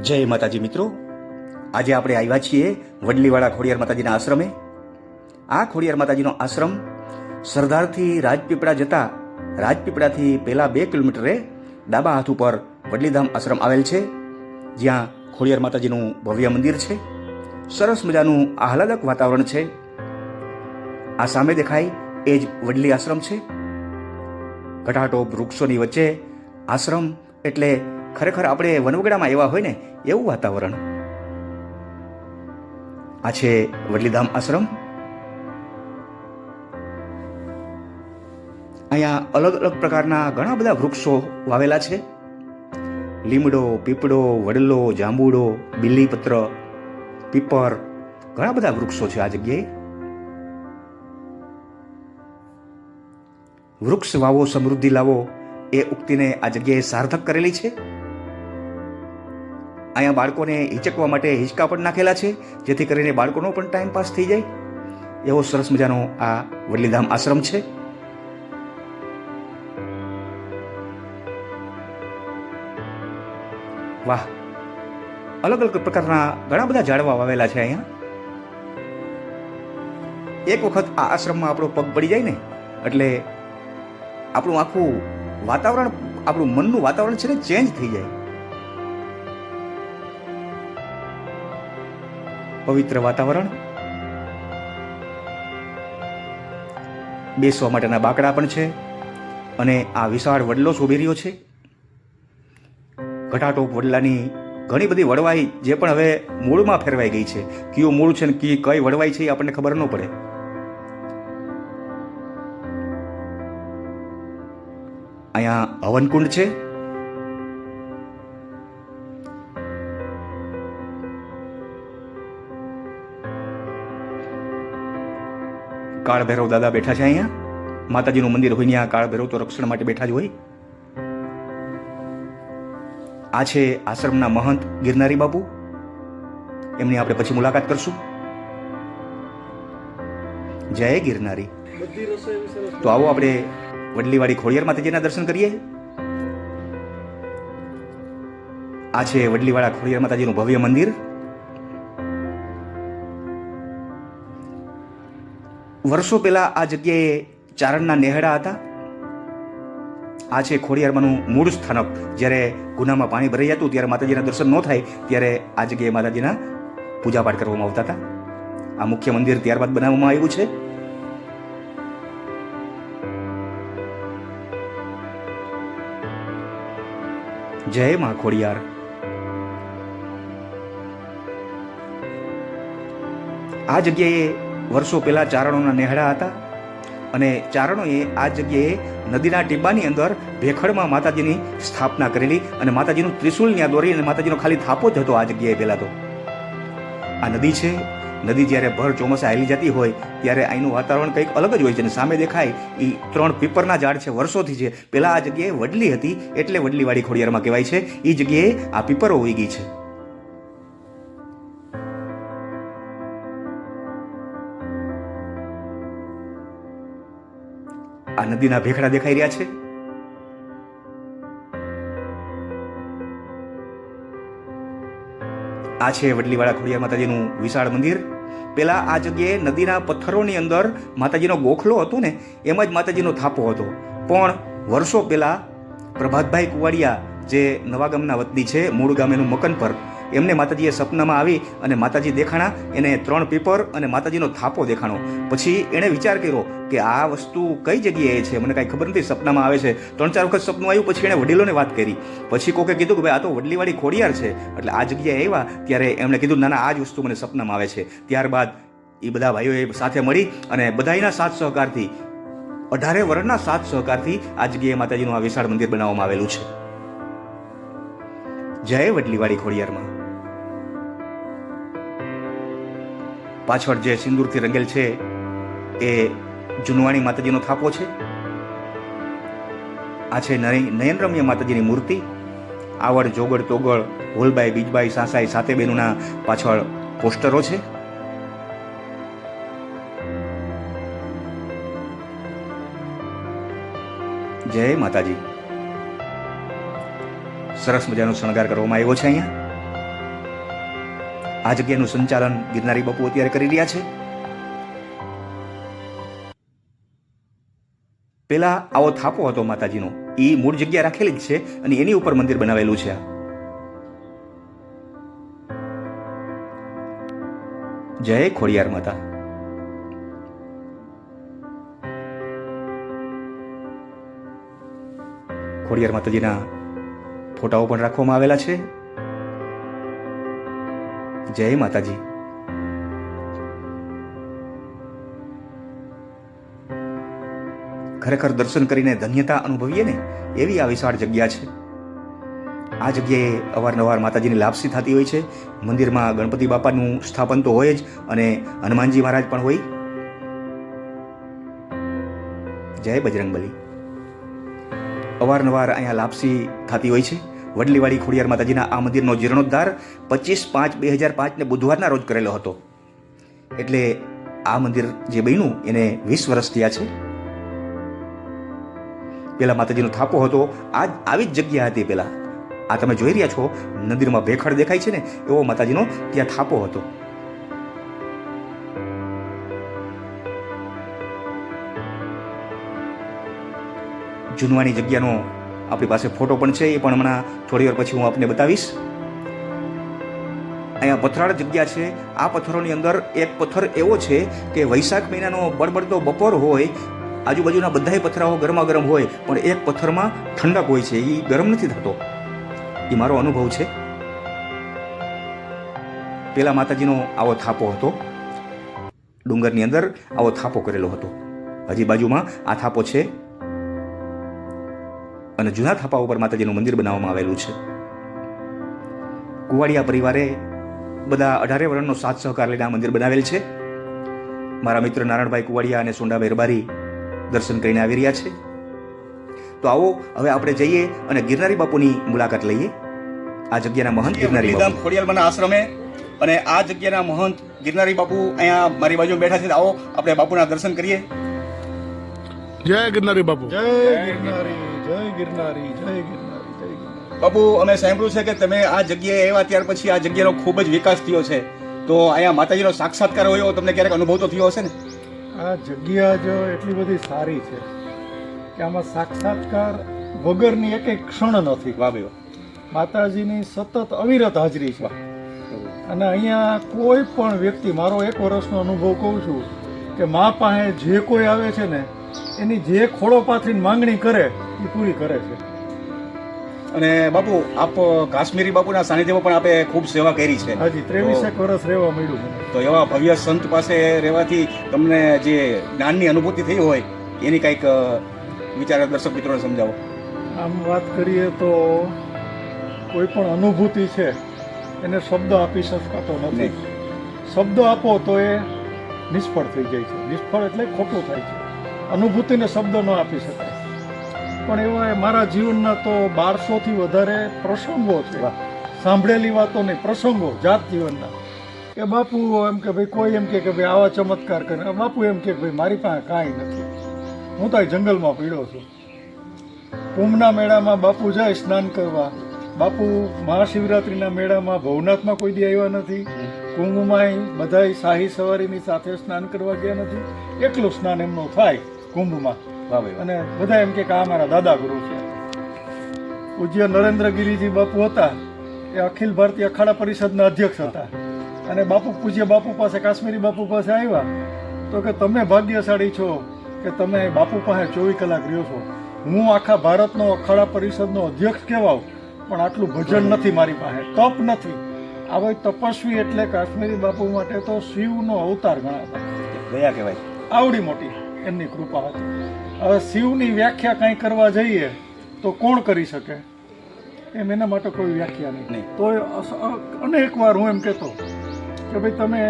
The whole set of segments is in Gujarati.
જય માતાજી મિત્રો, આજે આપણે આવ્યા છીએ વડલીવાળા ખોડિયાર માતાજીના આશ્રમે. આ ખોડિયાર માતાજીનો આશ્રમ સરદારથી રાજપીપળા જતા રાજપીપળાથી પહેલા 2 કિલોમીટરે ડાબા હાથ ઉપર વડલીધામ આશ્રમ આવેલ છે, જ્યાં ખોડિયાર માતાજીનું ભવ્ય મંદિર છે. સરસ મજાનું આહલાદક વાતાવરણ છે. આ સામે દેખાય એ જ વડલી આશ્રમ છે. ઘટાટોપ વૃક્ષોની વચ્ચે આશ્રમ એટલે ખરેખર આપણે વનવગડામાં એવા હોય ને એવું વાતાવરણ. આ છે વડલીધામ આશ્રમ. અહીંયા અલગ અલગ પ્રકારના ઘણા બધા વૃક્ષો વાવેલા છે. લીમડો, પીપળો, વડલો, જાંબુડો, બીલીપત્ર, પીપર, ઘણા બધા વૃક્ષો છે આ જગ્યાએ. વૃક્ષ વાવો સમૃદ્ધિ લાવો એ ઉક્તિને આ જગ્યાએ સાર્થક કરેલી છે. અહીંયા બાળકોને હિચકવા માટે હિંચકા પણ નાખેલા છે, જેથી કરીને બાળકોનો પણ ટાઈમ પાસ થઈ જાય. એવો સરસ મજાનો આ વડલીધામ આશ્રમ છે. વાહ, અલગ અલગ પ્રકારના ઘણા બધા ઝાડવા વાવેલા છે અહીંયા. એક વખત આ આશ્રમમાં આપણો પગ પડી જાય ને એટલે આપણું આખું વાતાવરણ, આપણું મનનું વાતાવરણ છે ને ચેન્જ થઈ જાય. પવિત્ર વાતાવરણ, બેસવા માટેના બાકડા પણ છે અને આ વિશાળ વડલો શોભી રહ્યો છે. ઘટાટોપ વડલાની ઘણી બધી વડવાઈ જે પણ હવે મૂળમાં ફેરવાઈ ગઈ છે. કયું મૂળ છે ને કઈ વડવાઈ છે એ આપણને ખબર ન પડે. અહીંયા હવનકુંડ છે. કાળ ભૈરવ દાદા બેઠા છે અહીંયા. માતાજીનું મંદિર હોય ત્યાં કાળ ભૈરવ તો રક્ષણ માટે બેઠા જ હોય. આ છે આશ્રમના મહંત ગિરનારી બાપુ. એમની આપણે પછી મુલાકાત કરશું. જય ગિરનારી. તો આવો આપણે વડલીવાળી ખોડિયાર માતાજીના દર્શન કરીએ. આ છે વડલીવાળા ખોડિયાર માતાજીનું ભવ્ય મંદિર. વર્ષો પહેલા આ જગ્યાએ ચારણના નેહડા હતા. આ છે ખોડિયારમાંનું મૂળ સ્થાનક. જ્યારે ગુનામાં પાણી ભરાઈ જતું ત્યારે માતાજીના દર્શન ન થાય ત્યારે આ જગ્યાએ માતાજીના પૂજાપાઠ કરવામાં આવતા હતા. આ મુખ્ય મંદિર ત્યારબાદ બનાવવામાં આવ્યું છે. જય મા ખોડિયાર. આ જગ્યાએ વર્ષો પહેલા ચારણોના નેહડા હતા અને ચારણોએ આ જગ્યાએ નદીના ટીંબાની અંદર ભેખડમાં માતાજીની સ્થાપના કરેલી અને માતાજીનું ત્રિશુલ ત્યાં દોરી અને માતાજીનો ખાલી થાપો જ હતો આ જગ્યાએ પહેલા તો. આ નદી છે. નદી જ્યારે ભર ચોમાસા હાલી જતી હોય ત્યારે અહીંનું વાતાવરણ કંઈક અલગ જ હોય છે. અને સામે દેખાય એ 3 પીપરના ઝાડ છે, વર્ષોથી છે. પહેલા આ જગ્યાએ વડલી હતી એટલે વડલીવાળી ખોડિયારમાં કહેવાય છે. એ જગ્યાએ આ પીપરો હોઈ ગઈ છે. આ નદીના ભેખડા દેખાઈ રહ્યા છે. આ છે વડલીવાળા ખોડિયાર માતાજીનું વિશાળ મંદિર. પેલા આ જગ્યાએ નદીના પથ્થરોની અંદર માતાજીનો ગોખલો હતો ને એમાં જ માતાજીનો થાપો હતો. પણ વર્ષો પહેલા પ્રભાતભાઈ કુવાડિયા જે નવા ગામના વતની છે, મૂળ ગામેનું મકનપર, એમને માતાજીએ સપનામાં આવી અને માતાજી દેખાણા. એને 3 પીપર અને માતાજીનો થાપો દેખાણો. પછી એણે વિચાર કર્યો કે આ વસ્તુ કઈ જગ્યાએ છે, મને કાંઈ ખબર નથી. સપનામાં આવે છે. 3-4 વખત સપનું આવ્યું. પછી એણે વડીલોને વાત કરી. પછી કોકે કીધું કે ભાઈ આ તો વડલીવાળી ખોડિયાર છે. એટલે આ જગ્યાએ આવ્યા ત્યારે એમણે કીધું ના ના આ જ વસ્તુ મને સપનામાં આવે છે. ત્યારબાદ એ બધા ભાઈઓએ સાથે મળી અને બધાના સાથ સહકારથી 18 વર્ષના સાથ સહકારથી આ જગ્યાએ માતાજીનું આ વિશાળ મંદિર બનાવવામાં આવેલું છે. જય વડલીવાળી ખોડિયારમાં. પાછળ જે સિંદૂરથી રંગેલ છે એ જુનવાણી માતાજીનો થાપો છે. આ છે નયનરમ્ય માતાજીની મૂર્તિ. આવડ, જોગડ, તોગડ, હોલબાઈ, બીજબાઈ, સાસાઈ, સાતે બહેનોના પાછળ પોસ્ટરો છે. જય માતાજી. સરસ મજાનો શણગાર કરવામાં આવ્યો છે અહીંયા. આ જગ્યાનું સંચાલન ગિરનારી બાપુ અત્યારે કરી રહ્યા છે. પેલા આવો થાપો હતો માતાજીનો, એ મૂળ જગ્યા રાખેલી જ છે અને એની ઉપર મંદિર બનાવેલું છે. જય ખોડિયાર માતા. ખોડિયાર માતાજીના ફોટાઓ પણ રાખવામાં આવેલા છે. જય માતાજી. ખરેખર દર્શન કરીને ધન્યતા અનુભવીએ ને એવી આ વિશાળ જગ્યા છે. આ જગ્યાએ અવારનવાર માતાજીની લાપસી થતી હોય છે. મંદિરમાં ગણપતિ બાપાનું સ્થાપન તો હોય જ અને હનુમાનજી મહારાજ પણ હોય. જય બજરંગબલી. અવારનવાર અહીંયા લાપસી થતી હોય છે. વડલીવાડી ખોડિયાર માતાજીના આ મંદિરનો જીર્ણોદ્ધાર 25/5/2005 બુધવારના રોજ કરેલો હતો. એટલે આ મંદિર જે બન્યું એને 20 વર્ષ થયા છે. પેલા માતાજીનો થાપો હતો, આવી જ જગ્યા હતી પેલા. આ તમે જોઈ રહ્યા છો મંદિરમાં ભેખડ દેખાય છે ને, એવો માતાજીનો ત્યાં થાપો હતો. જૂનવાણી જગ્યાનો આપણી પાસે ફોટો પણ છે, એ પણ હમણાં થોડી વાર પછી હું આપને બતાવીશ. અહીંયા પથરાળ જગ્યા છે. આ પથ્થરોની અંદર એક પથ્થર એવો છે કે વૈશાખ મહિનાનો બળબડતો બપોર હોય, આજુબાજુના બધાય પથરાઓ ગરમા ગરમ હોય, પણ એક પથ્થરમાં ઠંડક હોય છે, એ ગરમ નથી થતો. એ મારો અનુભવ છે. પેલા માતાજીનો આવો થાપો હતો, ડુંગરની અંદર આવો થાપો કરેલો હતો. હજી બાજુમાં આ થાપો છે અને જૂના થાપા ઉપર માતાજીનું મંદિર બનાવવામાં આવેલું છે. કુવાડિયા પરિવારે બધા 18 વર્ષનો સાથ સહકાર લઈને આ મંદિર બનાવેલ છે. મારા મિત્ર નારાયણભાઈ કુવાડિયા અને સોંડાભાઈ રબારી દર્શન કરીને આવી રહ્યા છે. તો આવો હવે આપણે જઈએ અને ગિરનારી બાપુની મુલાકાત લઈએ. આ જગ્યાના મહંત ગિરનારી બાપુ ખોડિયારમાંના આશ્રમે, અને આ જગ્યાના મહંત ગિરનારી બાપુ અહીંયા મારી બાજુમાં બેઠા છે. આવો આપણે બાપુના દર્શન કરીએ. જય ગિરનારી બાપુ. જય ગિરનારી, જય ગિરનારી, જય ગિરનારી, જય ગિરનારી. બાપુ, અમે સાંભળ્યું છે કે તમે આ જગ્યાએ આવ્યા ત્યાર પછી આ જગ્યાનો ખૂબ જ વિકાસ થયો છે. તો અહીંયા માતાજીનો સાક્ષાત્કાર હોય એવો તમને ક્યારેક અનુભવ તો થયો હશે ને? આ જગ્યા જ એટલી બધી સારી છે કે આમાં સાક્ષાત્કાર વગરની એક ક્ષણ નથી. વાહ ભાઈ વાહ. માતાજીની સતત અવિરત હાજરી છે. અને અહીંયા કોઈ પણ વ્યક્તિ, મારો 1 વર્ષનો અનુભવ કહું છું કે મા પાસે જે કોઈ આવે છે ને એની જે ખોળો પાથરીને માંગણી કરે એ પૂરી કરે છે. અને બાપુ, આપ કાશ્મીરી બાપુના સાનિધ્યમાં પણ આપે ખૂબ સેવા કરી છે. હાજી, 23 વર્ષ રહેવા મળ્યું મને. તો એવા ભવ્ય સંત પાસે રહેવાથી તમને જે જ્ઞાનની અનુભૂતિ થઈ હોય એની કંઈક વિચાર દર્શક મિત્રોને સમજાવો. આમ વાત કરીએ તો કોઈ પણ અનુભૂતિ છે એને શબ્દ આપી શકાતો નથી. શબ્દ આપો તો એ નિષ્ફળ થઈ જાય છે. નિષ્ફળ એટલે ખોટું થાય છે. અનુભૂતિને શબ્દ ન આપી શકાય. પણ એવા મારા જીવનના તો 1200થી વધારે પ્રસંગો છે. સાંભળેલી વાતો નહીં, પ્રસંગો જાત જીવનના. કે બાપુ એમ કે ભાઈ, કોઈ એમ કે ભાઈ આવા ચમત્કાર કરે, બાપુ એમ કે ભાઈ મારી પાસે કાંઈ નથી, હું તો જંગલમાં પીડ્યો છું. કુંભના મેળામાં બાપુ જાય સ્નાન કરવા. બાપુ મહાશિવરાત્રિના મેળામાં ભવનાથમાં કોઈ દી આવ્યા નથી. કુંભમાં બધાય શાહી સવારીની સાથે સ્નાન કરવા ગયા નથી. એકલું સ્નાન એમનું થાય કુંભમાં. અને બધા એમ કે આ મારા દાદા ગુરુ છે. પૂજ્ય નરેન્દ્રગીરીજી બાપુ હતા, એ અખિલ ભારતીય અખાડા પરિષદના અધ્યક્ષ હતા. અને બાપુ, પૂજ્ય બાપુ પાસે, કાશ્મીરી બાપુ પાસે આવ્યા તો કે તમે ભાગ્યશાળી છો કે તમે બાપુ પાસે 24 કલાક રહ્યો છો. હું આખા ભારતનો અખાડા પરિષદનો અધ્યક્ષ કહેવાઉં પણ આટલું ભજન નથી મારી પાસે, તપ નથી. આ તપસ્વી એટલે કાશ્મીરી બાપુ માટે તો શિવનો અવતાર ગણાતા. દયા કહેવાય. આવડી મોટી એમની કૃપા હતી. હવે શિવની વ્યાખ્યા કંઈ કરવા જઈએ તો કોણ કરી શકે? એમ એના માટે કોઈ વ્યાખ્યા નહીં. તો અનેક વાર હું એમ કહેતો કે ભાઈ તમે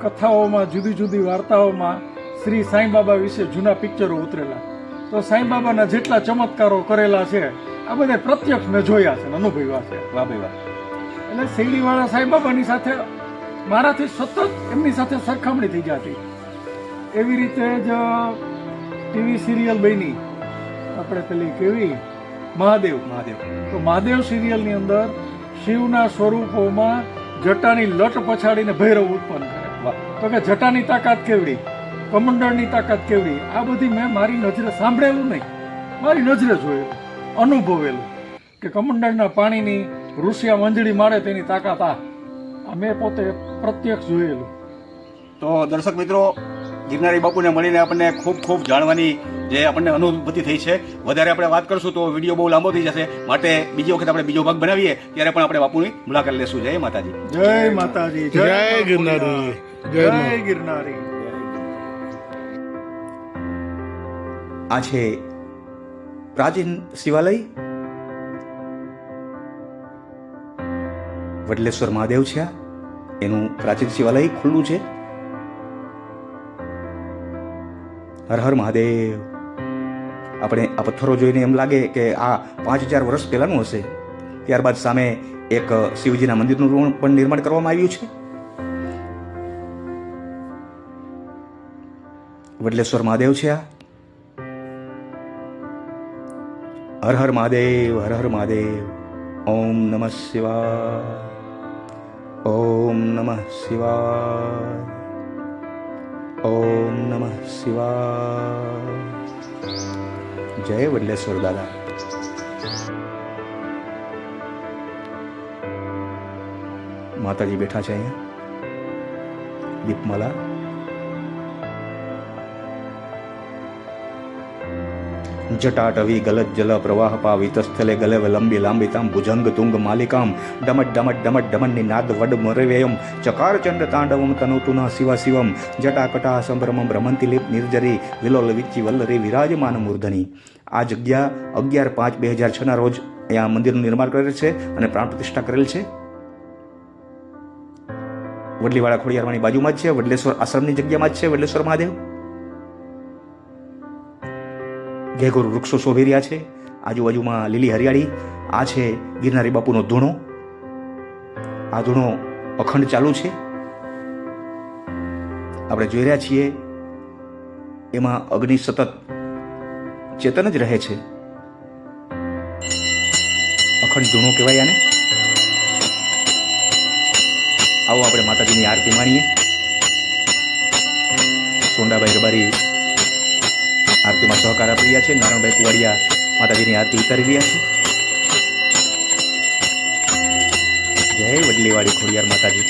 કથાઓમાં, જુદી જુદી વાર્તાઓમાં શ્રી સાંઈ બાબા વિશે જૂના પિક્ચરો ઉતરેલા, તો સાંઈ બાબાના જેટલા ચમત્કારો કરેલા છે આ બધા પ્રત્યક્ષ મેં જોયા છે, અનુભવ્યા છે. વાહ ભાઈ વાહ. એટલે શેરડીવાળા સાંઈ બાબાની સાથે મારાથી સતત એમની સાથે સરખામણી થઈ જતી. એવી રીતે જ ટીવી સિરિયલ બની આપણે પેલી કેવી મહાદેવ. તો મહાદેવ સિરિયલની અંદર શિવના સ્વરૂપોમાં જટાની લટ પછાડીને ભૈરવ ઉત્પન્ન કરે. વાહ. તો કે જટાની તાકાત કેવડી, કમંડળની તાકાત કેવડી, આ બધી મેં મારી નજરે સાંભળેલું નહીં, મારી નજરે જોયેલું, અનુભવેલું કે કમંડળના પાણીની ઋષિયા મંજળી મારે તેની તાકાત આ મેં પોતે પ્રત્યક્ષ જોયેલું. તો દર્શક મિત્રો, ગિરનારી બાપુને મળીને આપણને ખૂબ ખૂબ જાણવાની જે આપણને અનુભૂતિ થઈ છે. વધારે આપણે વાત કરશું તો વિડીયો બહુ લાંબો થઈ જશે, માટે બીજી વખત આપણે બીજો ભાગ બનાવીએ ત્યારે પણ આપણે બાપુની મુલાકાત લેશું. જય માતાજી. જય માતાજી, જય ગિરનારી, જય ગિરનારી. આ છે પ્રાચીન શિવાલય, વડલેશ્વર મહાદેવ છે. એનું પ્રાચીન શિવાલય ખુલ્લું છે. હર હર મહાદેવ. આપણે આ પથ્થરો જોઈને એમ લાગે કે આ 5000 વર્ષ પહેલાનું હશે. ત્યારબાદ સામે એક શિવજીના મંદિરનું પણ નિર્માણ કરવામાં આવ્યું છે. વડલેશ્વર મહાદેવ છે આ. હર હર મહાદેવ, હર હર મહાદેવ. ઓમ નમઃ શિવાય, ઓમ નમઃ શિવાય, ઓમ નમઃ શિવાય. જય વડલેશ્વર દાદા. માતાજી બેઠા છે અહીંયા, દીપમાલા. જટાટવી ગલત જલ પ્રવાહ પાવિતસ્થલે ગલેવ લંબી લાંબિતામ ભુજંગ તુંગ માલિકામ ડમટ ડમટ ડમટ ડમણની નાદ વડ મરવેયમ ચકાર ચંડ તાંડવમ તનુતુના શિવા શિવમ જટાકટા સંભ્રમમ ભ્રમંતી લિપ નિર્જરી વિલોલ વિચ્ચી વલ્લરી વિરાજમાન મૂર્ધની. આ જગ્યા 11/5/2006 રોજ અહીંયા મંદિરનું નિર્માણ કરેલ છે અને પ્રાણ પ્રતિષ્ઠા કરેલ છે. વડલીવાળા ખોડિયારમાંની બાજુમાં જ છે, વડલેશ્વર આશ્રમની જગ્યામાં જ છે વડલેશ્વર મહાદેવ. ઘેઘોર વૃક્ષો શોભી રહ્યા છે, આજુબાજુમાં લીલી હરિયાળી. આ છે ગિરનારી બાપુનો ધૂણો. આ ધૂણો અખંડ ચાલુ છે. આપણે જોઈ રહ્યા છીએ એમાં અગ્નિ સતત ચેતન જ રહે છે. અખંડ ધૂણો કહેવાય આને. આવો આપણે માતાજીની આરતી માણીએ. સોંડાભાઈ રબારી આરતીમાં સહકાર આપી રહ્યા છે. નારાયણભાઈ કુવાડિયા માતાજીની આરતી ઉતારી રહ્યા છે. જય વડલીવાળી ખોડિયાર માતાજી.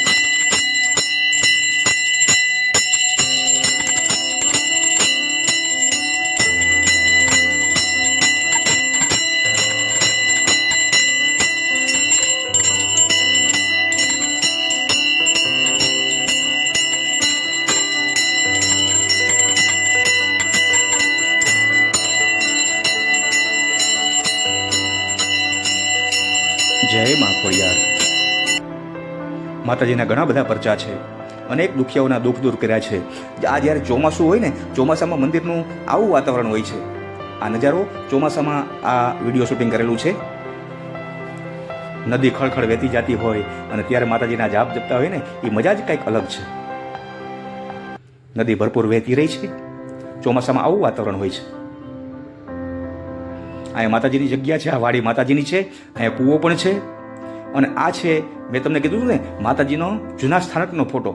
જય મા ખોડિયાર. માતાજીના ઘણા બધા પરચા છે. અનેક દુખિયાઓના દુઃખ દૂર કર્યા છે. આ જ્યારે ચોમાસું હોય ને, ચોમાસામાં મંદિરનું આવું વાતાવરણ હોય છે. આ નજારો ચોમાસામાં આ વિડીયો શૂટિંગ કરેલું છે. નદી ખળખળ વહેતી જતી હોય અને ત્યારે માતાજીના જાપ જપતા હોય ને, એ મજા જ કંઈક અલગ છે. નદી ભરપૂર વહેતી રહી છે. ચોમાસામાં આવું વાતાવરણ હોય છે. અહીંયા માતાજીની જગ્યા છે. આ વાડી માતાજીની છે. અહીંયા કૂવો પણ છે. અને આ છે, મેં તમને કીધું ને, માતાજીનો જૂના સ્થાનકનો ફોટો.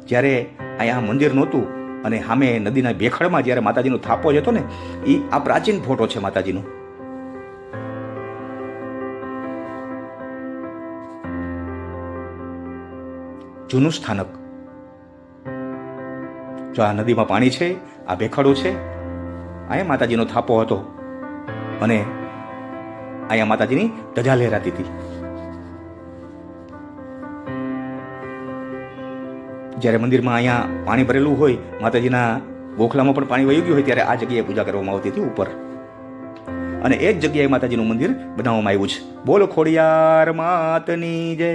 જ્યારે અહીંયા મંદિર નહોતું અને સામે નદીના ભેખડમાં જ્યારે માતાજીનો થાપો જ હતો ને, એ આ પ્રાચીન ફોટો છે માતાજીનો. જૂનું સ્થાનક. જો આ નદીમાં પાણી છે, આ ભેખડો છે, અહીંયા માતાજીનો થાપો હતો અને અહીંયા માતાજીની ધજા લહેરાતી હતી. જ્યારે મંદિરમાં અહીંયા પાણી ભરેલું હોય, માતાજીના ગોખલામાં પણ પાણી વહી ગયું હોય, ત્યારે આ જગ્યાએ પૂજા કરવામાં આવતી હતી ઉપર. અને એ જ જગ્યાએ માતાજીનું મંદિર બનાવવામાં આવ્યું છે. બોલો ખોડિયાર માતની જય.